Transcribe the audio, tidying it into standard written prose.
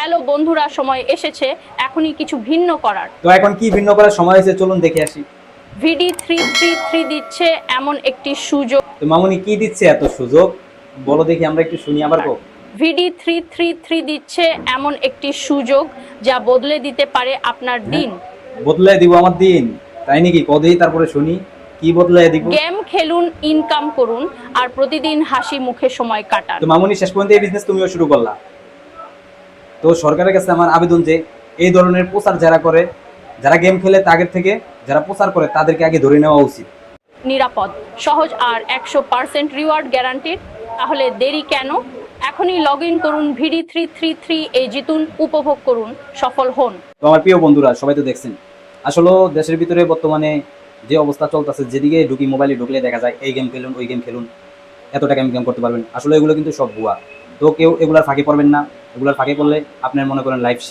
Hello বন্ধুরা, সময় এসেছে এখনই কিছু ভিন্ন করার। তো এখন কি ভিন্ন করার সময় হয়েছে, চলুন দেখে আসি। VD333 দিচ্ছে এমন একটি সুযোগ। তো মামুনি কি দিচ্ছে এত সুযোগ, বলো দেখি, আমরা একটু শুনি আবার গো। VD333 দিচ্ছে এমন একটি সুযোগ যা বদলে দিতে পারে আপনার দিন। বদলে দিব আমার দিন, তাই নাকি? কদেই তারপরে শুনি, কি বদলে দিব? গেম খেলুন, ইনকাম করুন আর প্রতিদিন হাসি মুখে সময় কাটান। তো মামুনি, শেষ পর্যন্ত এই বিজনেস তুমিও শুরু করলা। তো সরকারের কাছে আমার আবেদন যে এই ধরনের প্রচার যারা করে, যারা গেম খেলে তাদের থেকে যারা প্রচার করে তাদেরকে আগে ধরে নেওয়া উচিত। নিরাপদ, সহজ আর 100% রিওয়ার্ড গ্যারান্টিড। তাহলে দেরি কেন? এখনই লগ ইন করুন VD333 এ জিতুন, উপভোগ করুন, সফল হন। তো আমার প্রিয় বন্ধুরা, সবাই তো দেখছেন আসলে দেশের ভিতরে বর্তমানে যে অবস্থা চলতেছে, যেদিকে ঢুকি মোবাইলে ঢুকলে দেখা যায় এই গেম খেলুন, ওই গেম খেলুন, এত টাকা ইনকাম করতে পারবেন। আসলে এগুলো কিন্তু সব ভুয়া। তো কেউ এগুলার ফাঁকে পড়বেন না, এগুলার ফাঁকে পড়লে আপনার মনে করেন লাইফ শেষ।